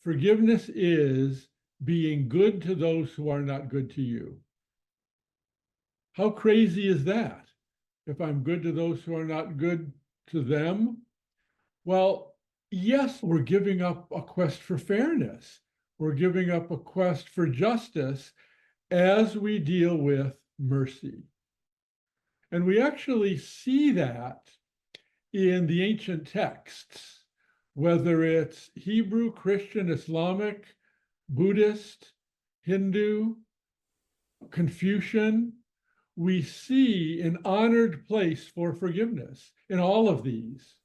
Forgiveness is being good to those who are not good to you. How crazy is that? If I'm good to those who are not good to them? Well, yes, we're giving up a quest for fairness. We're giving up a quest for justice as we deal with mercy. And we actually see that in the ancient texts, whether it's Hebrew, Christian, Islamic, Buddhist, Hindu, Confucian, we see an honored place for forgiveness in all of these.